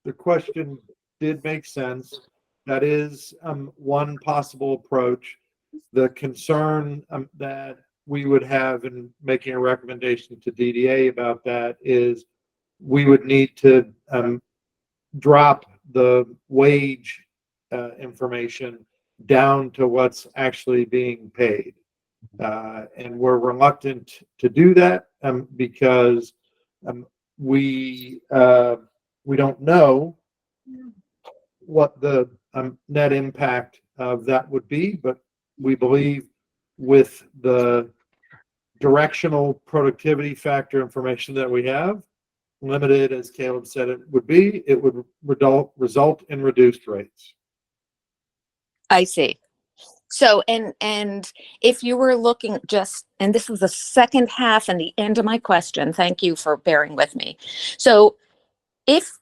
The question did make sense. That is one possible approach. The concern that we would have in making a recommendation to DDA about that is we would need to drop the wage information down to what's actually being paid. And we're reluctant to do that because we don't know what the net impact of that would be, but we believe with the directional productivity factor information that we have, limited as Caleb said it would be, it would result in reduced rates. I see. So, and if you were looking and this was the second half and the end of my question, thank you for bearing with me. So if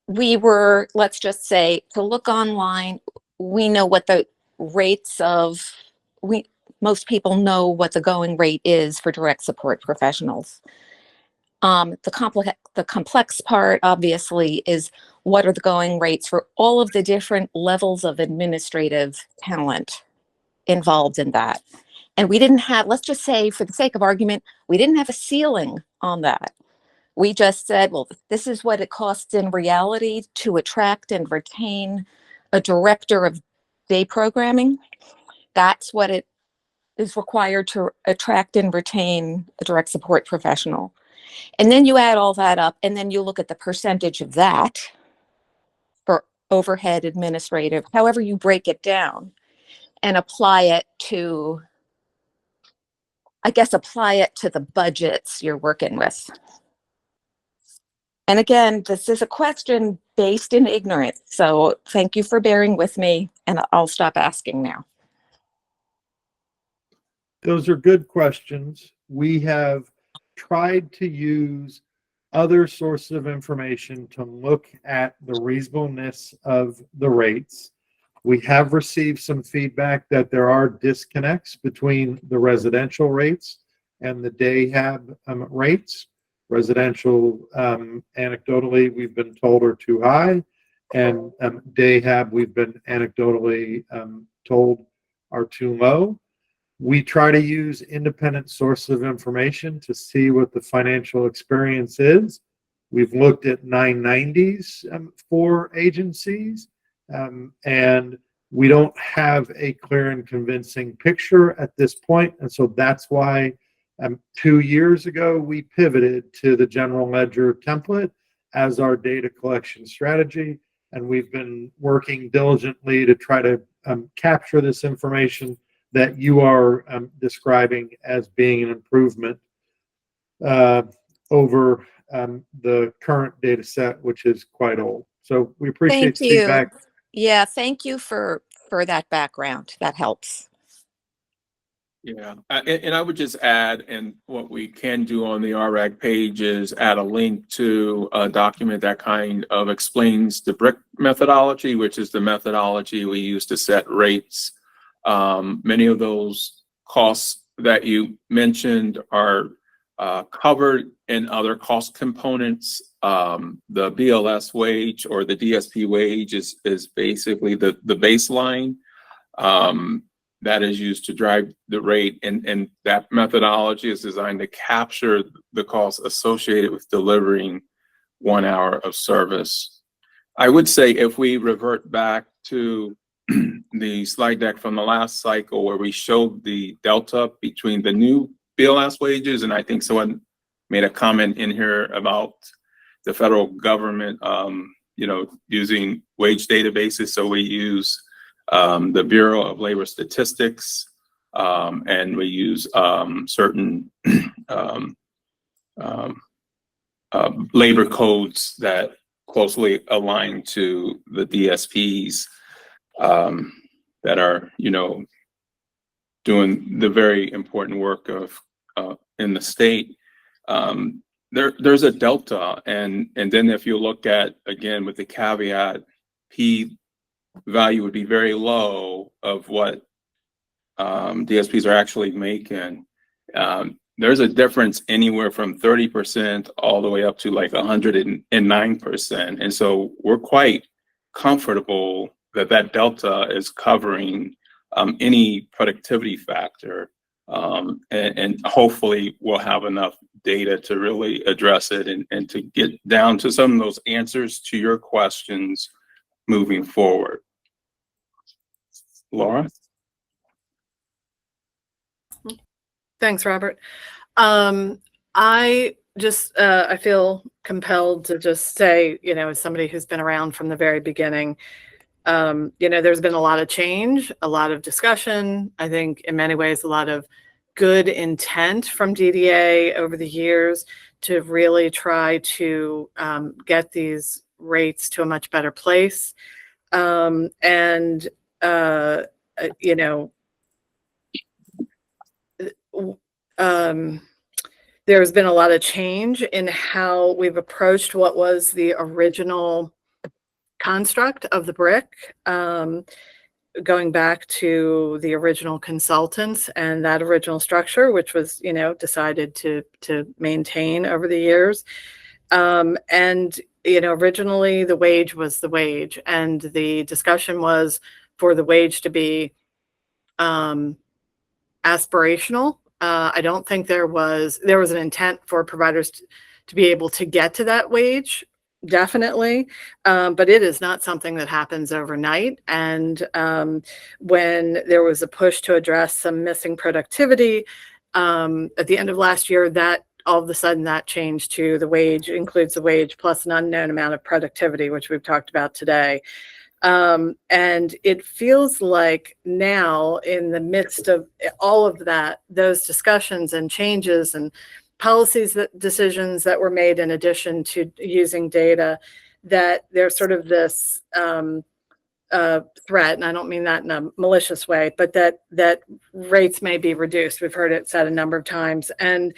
we were, let's just say, to look online, we know what the rates of, most people know what the going rate is for direct support professionals. The complex part, obviously, is what are the going rates for all of the different levels of administrative talent involved in that. And we didn't have, let's just say, for the sake of argument, we didn't have a ceiling on that. We just said, well, this is what it costs in reality to attract and retain a director of day programming. That's what it is required to attract and retain a direct support professional. And then you add all that up, and then you look at the percentage of that for overhead, administrative, however you break it down, and apply it to the budgets you're working with. And again, this is a question based in ignorance. So thank you for bearing with me, and I'll stop asking now. Those are good questions. We have tried to use other sources of information to look at the reasonableness of the rates. We have received some feedback that there are disconnects between the residential rates and the day hab rates. Residential, anecdotally, we've been told are too high, and day hab, we've been anecdotally told are too low. We try to use independent sources of information to see what the financial experience is. We've looked at 990s for agencies, and we don't have a clear and convincing picture at this point. And so that's why 2 years ago, we pivoted to the general ledger template as our data collection strategy. And we've been working diligently to try to capture this information that you are describing as being an improvement over the current data set, which is quite old. So we appreciate Thank the you. feedback. Yeah, thank you for that background. That helps. Yeah, and I would just add, and what we can do on the RAG page is add a link to a document that kind of explains the BRIC methodology, which is the methodology we use to set rates. Many of those costs that you mentioned are covered in other cost components. The BLS wage or the DSP wage is basically the baseline that is used to drive the rate, and that methodology is designed to capture the costs associated with delivering 1 hour of service. I would say if we revert back to the slide deck from the last cycle where we showed the delta between the new BLS wages, and I think someone made a comment in here about the federal government, using wage databases. So we use the Bureau of Labor Statistics, and we use certain labor codes that closely align to the DSPs that are, doing the very important work of in the state. There's a delta, and then if you look at, again, with the caveat, P value would be very low of what DSPs are actually making. There's a difference anywhere from 30% all the way up to like 109%. And so we're quite comfortable that delta is covering any productivity factor. And hopefully we'll have enough data to really address it and to get down to some of those answers to your questions moving forward. Laura? Thanks, Robert. I feel compelled to just say, as somebody who's been around from the very beginning, there's been a lot of change, a lot of discussion. I think in many ways, a lot of good intent from DDA over the years to really try to get these rates to a much better place. There's been a lot of change in how we've approached what was the original construct of the BRIC, going back to the original consultants and that original structure, which was, decided to maintain over the years. Originally the wage was the wage, and the discussion was for the wage to be aspirational. I don't think there was an intent for providers to be able to get to that wage, definitely, but it is not something that happens overnight. And when there was a push to address some missing productivity at the end of last year, that all of a sudden that changed to the wage includes the wage plus an unknown amount of productivity, which we've talked about today. And it feels like now, in the midst of all of those discussions and changes and policies, decisions that were made in addition to using data, that there's sort of this threat, and I don't mean that in a malicious way, but that rates may be reduced. We've heard it said a number of times, and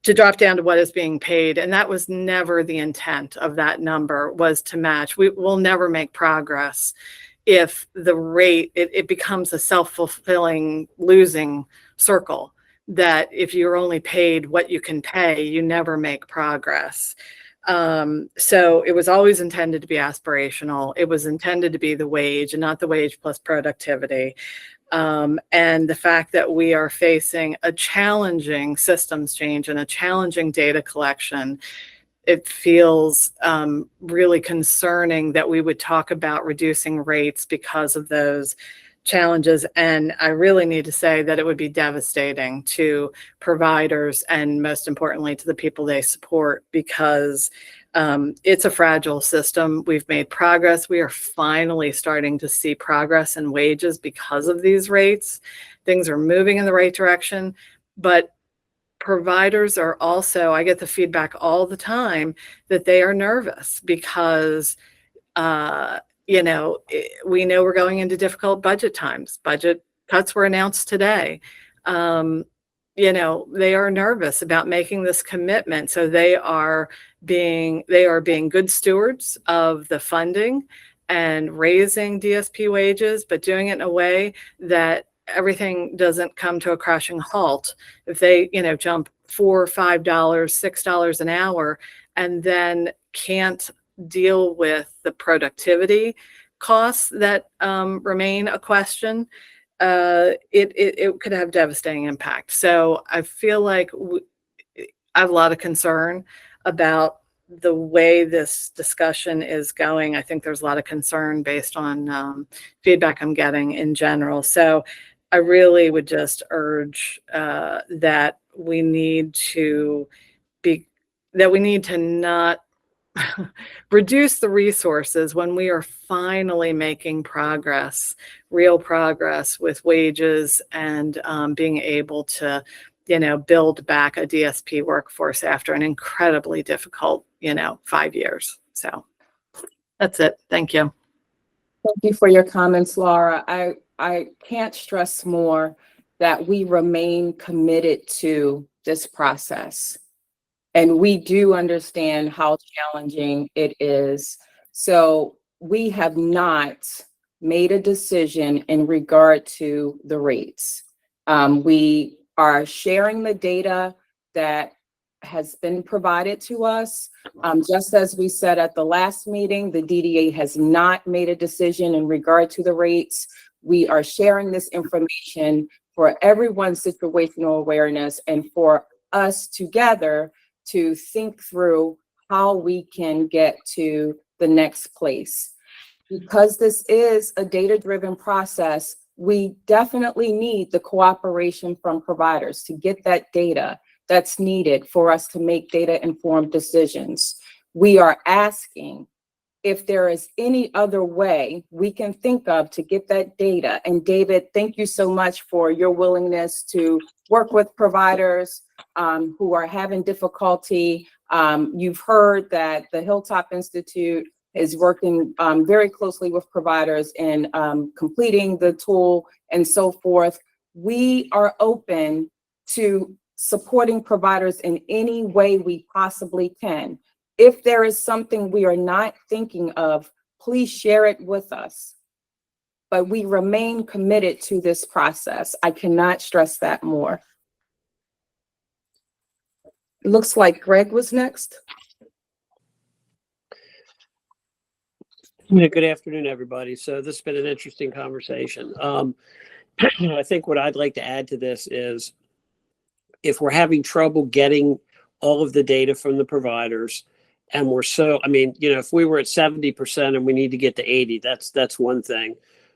to drop down to what is being paid. And that was never the intent of that number, was to match. We will never make progress if the rate, it becomes a self-fulfilling losing circle, that if you're only paid what you can pay, you never make progress. So it was always intended to be aspirational. It was intended to be the wage and not the wage plus productivity. And the fact that we are facing a challenging systems change and a challenging data collection, it feels really concerning that we would talk about reducing rates because of those challenges. And I really need to say that it would be devastating to providers and most importantly to the people they support, because it's a fragile system. We've made progress. We are finally starting to see progress in wages because of these rates. Things are moving in the right direction, but providers are also, I get the feedback all the time that they are nervous because we know we're going into difficult budget times. Budget cuts were announced today. They are nervous about making this commitment. So they are being good stewards of the funding and raising DSP wages, but doing it in a way that everything doesn't come to a crashing halt. If they, jump $4 or $5, $6 an hour, and then can't deal with the productivity costs that remain a question, it could have devastating impact. So I feel like I have a lot of concern about the way this discussion is going. I think there's a lot of concern based on feedback I'm getting in general. So I really would just urge that we need to not reduce the resources when we are finally making progress, real progress with wages and being able to, build back a DSP workforce after an incredibly difficult, 5 years. So that's it. Thank you. Thank you for your comments, Laura. I can't stress more that we remain committed to this process. And we do understand how challenging it is. So we have not made a decision in regard to the rates. We are sharing the data that has been provided to us. Just as we said at the last meeting, the DDA has not made a decision in regard to the rates. We are sharing this information for everyone's situational awareness and for us together to think through how we can get to the next place. Because this is a data-driven process, we definitely need the cooperation from providers to get that data that's needed for us to make data-informed decisions. We are asking if there is any other way we can think of to get that data. And David, thank you so much for your willingness to work with providers who are having difficulty. You've heard that the Hilltop Institute is working very closely with providers in completing the tool and so forth. We are open to supporting providers in any way we possibly can. If there is something we are not thinking of, please share it with us. But we remain committed to this process. I cannot stress that more. It looks like Greg was next. Yeah, good afternoon, everybody. So this has been an interesting conversation. I think what I'd like to add to this is if we're having trouble getting all of the data from the providers, and if we were at 70% and we need to get to 80, that's one thing.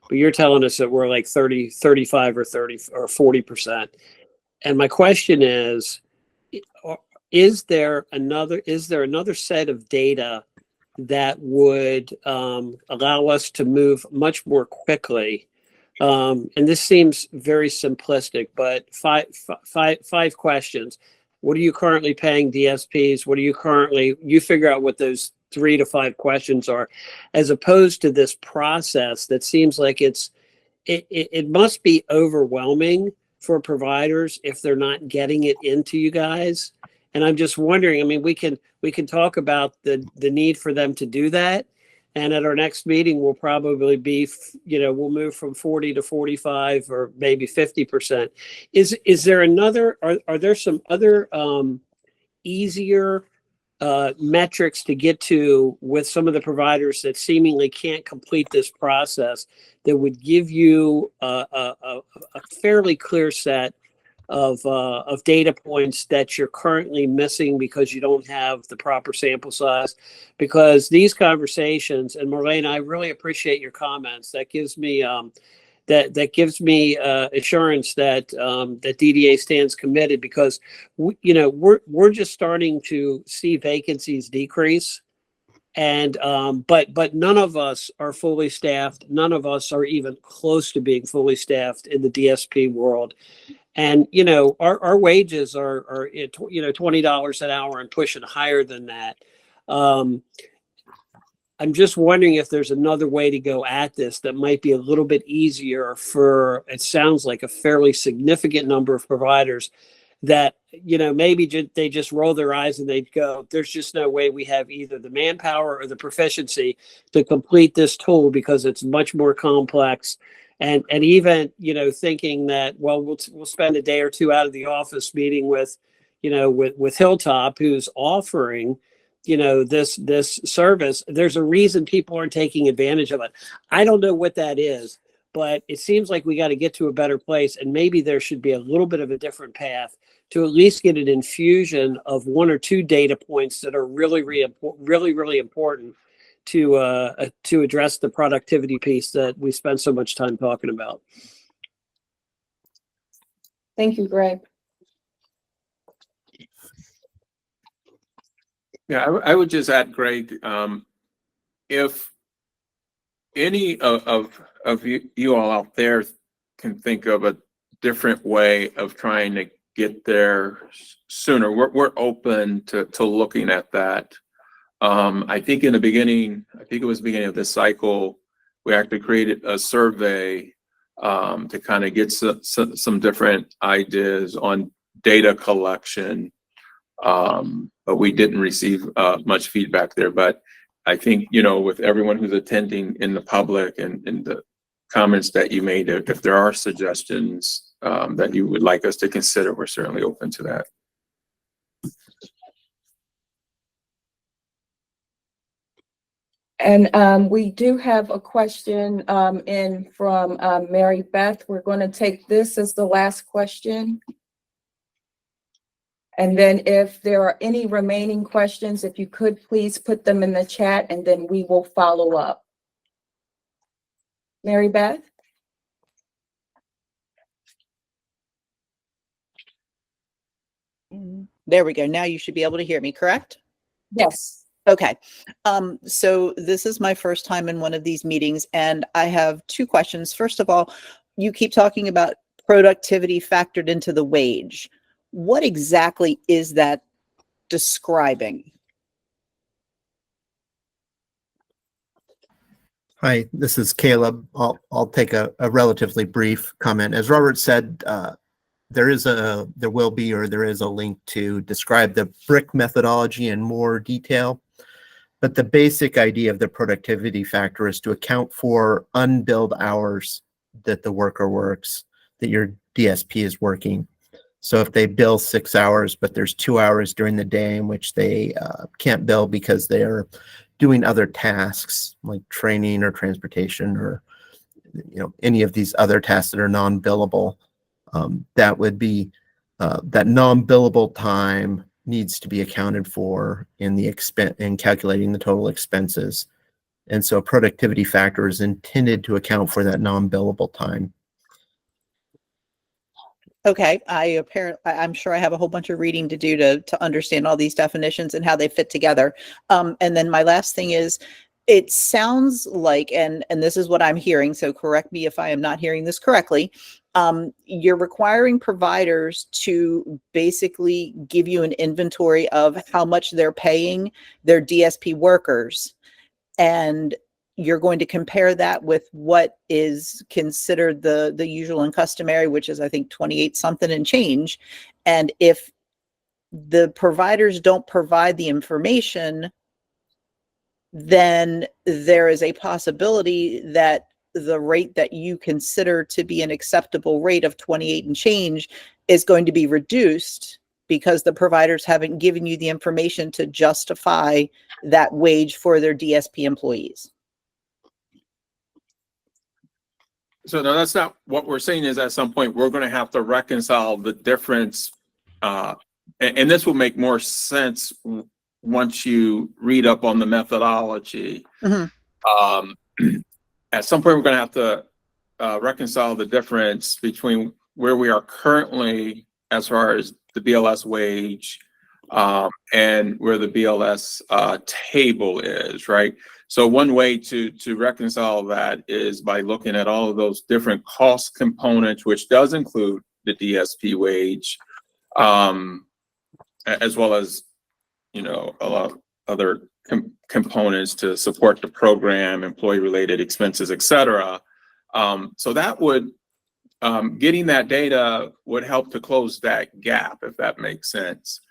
But you're telling us that we're like 30, 35 or 30 or 40%. And my question is there another set of data that would allow us to move much more quickly? And this seems very simplistic, but five questions. What are you currently paying DSPs? You figure out what those 3 to 5 questions are, as opposed to this process that seems like it must be overwhelming for providers if they're not getting it into you guys. And I'm just wondering, we can talk about the need for them to do that. And at our next meeting, we'll probably be, we'll move from 40 to 45 or maybe 50%. Is there another, are there some other easier metrics to get to with some of the providers that seemingly can't complete this process that would give you a fairly clear set of data points that you're currently missing because you don't have the proper sample size? Because these conversations, and Marlene, I really appreciate your comments. That gives me that gives me assurance that that DDA stands committed, because we're just starting to see vacancies decrease, and but none of us are fully staffed. None of us are even close to being fully staffed in the DSP world. And our wages are $20 an hour and pushing higher than that. I'm just wondering if there's another way to go at this that might be a little bit easier for, it sounds like, a fairly significant number of providers that, maybe they just roll their eyes and they'd go, there's just no way we have either the manpower or the proficiency to complete this tool because it's much more complex. And even, thinking that, well, we'll spend a day or two out of the office meeting with Hilltop, who's offering, this service. There's a reason people aren't taking advantage of it. I don't know what that is, but it seems like we got to get to a better place, and maybe there should be a little bit of a different path to at least get an infusion of one or two data points that are really, really important to address the productivity piece that we spend so much time talking about. Thank you, Greg. Yeah, I would just add, Greg, if any of you all out there can think of a different way of trying to get there sooner, we're open to looking at that. I think in the beginning, it was the beginning of this cycle, we actually created a survey to kind of get some different ideas on data collection. But we didn't receive much feedback there. But I think, with everyone who's attending in the public and the comments that you made, if there are suggestions that you would like us to consider, we're certainly open to that. And we do have a question in from Mary Beth. We're going to take this as the last question. And then if there are any remaining questions, if you could please put them in the chat, and then we will follow up. Mary Beth? There we go. Now you should be able to hear me, correct? Yes. Okay. So this is my first time in one of these meetings, and I have two questions. First of all, you keep talking about productivity factored into the wage. What exactly is that describing? Hi, this is Caleb. I'll take a relatively brief comment. As Robert said, there is a link to describe the BRIC methodology in more detail. But the basic idea of the productivity factor is to account for unbilled hours that the worker works, that your DSP is working. So if they bill 6 hours, but there's 2 hours during the day in which they can't bill because they're doing other tasks like training or transportation or any of these other tasks that are non-billable, that would be that non-billable time needs to be accounted for in calculating the total expenses. And so a productivity factor is intended to account for that non-billable time. Okay, I'm sure I have a whole bunch of reading to do to understand all these definitions and how they fit together. And then my last thing is, it sounds like, and this is what I'm hearing, so correct me if I am not hearing this correctly, you're requiring providers to basically give you an inventory of how much they're paying their DSP workers, and you're going to compare that with what is considered the usual and customary, which is, I think, 28 something and change. And if the providers don't provide the information, then there is a possibility that the rate that you consider to be an acceptable rate of 28 and change is going to be reduced because the providers haven't given you the information to justify that wage for their DSP employees. So no, that's not what we're saying. Is at some point we're going to have to reconcile the difference, and this will make more sense once you read up on the methodology. At some point, we're going to have to reconcile the difference between where we are currently as far as the BLS wage and where the BLS table is, right? So one way to reconcile that is by looking at all of those different cost components, which does include the DSP wage, as well as, you know, a lot of other components to support the program, employee-related expenses, et cetera. So that would, getting that data would help to close that gap, if that makes sense.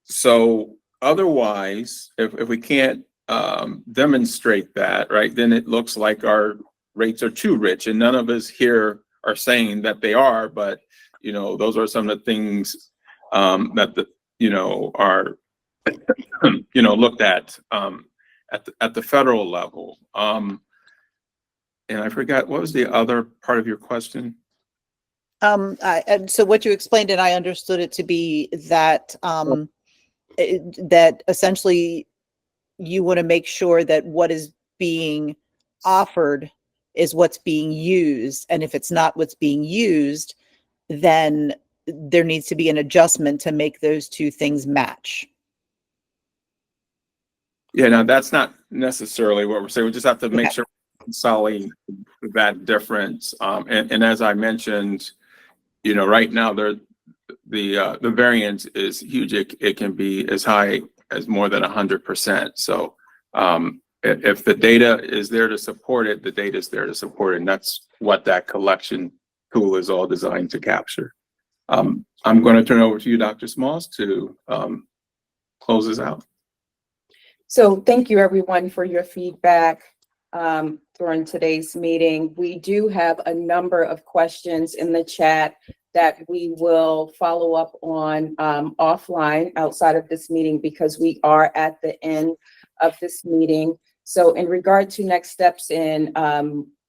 So otherwise, if we can't demonstrate that, right, then it looks like our rates are too rich, and none of us here are saying that they are, but, you know, those are some of the things that the, you know, are you know, looked at the federal level. And I forgot, what was the other part of your question? And so what you explained, and I understood it to be that that essentially you want to make sure that what is being offered is what's being used, and if it's not what's being used, then there needs to be an adjustment to make those two things match. Yeah, no, that's not necessarily what we're saying. We just have to make sure we're reconciling that difference. And as I mentioned, you know, right now the variance is huge. It can be as high as more than 100%. So if the data is there to support it, the data is there to support it, and that's what that collection tool is all designed to capture. I'm going to turn over to you, Dr. Smalls, to close this out. So thank you everyone for your feedback during today's meeting. We do have a number of questions in the chat that we will follow up on offline outside of this meeting, because we are at the end of this meeting. So in regard to next steps in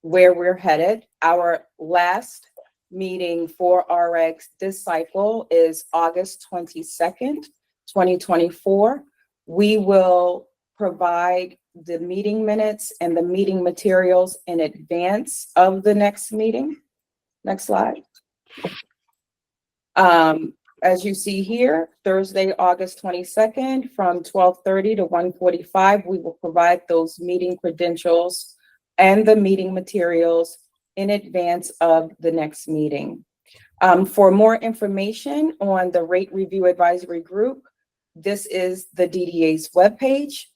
where we're headed, our last meeting for RX this cycle is August 22nd, 2024. We will provide the meeting minutes and the meeting materials in advance of the next meeting. Next slide. As you see here, Thursday, August 22nd, from 12:30 to 1:45, we will provide those meeting credentials and the meeting materials in advance of the next meeting. For more information on the Rate Review Advisory Group, this is the DDA's webpage.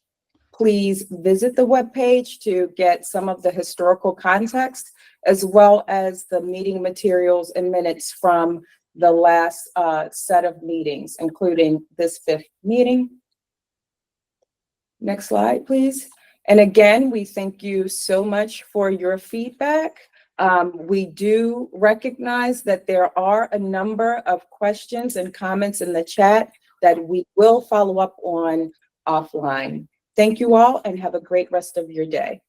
Please visit the webpage to get some of the historical context, as well as the meeting materials and minutes from the last set of meetings, including this 5th meeting. Next slide, please. And again, we thank you so much for your feedback. We do recognize that there are a number of questions and comments in the chat that we will follow up on offline. Thank you all, and have a great rest of your day.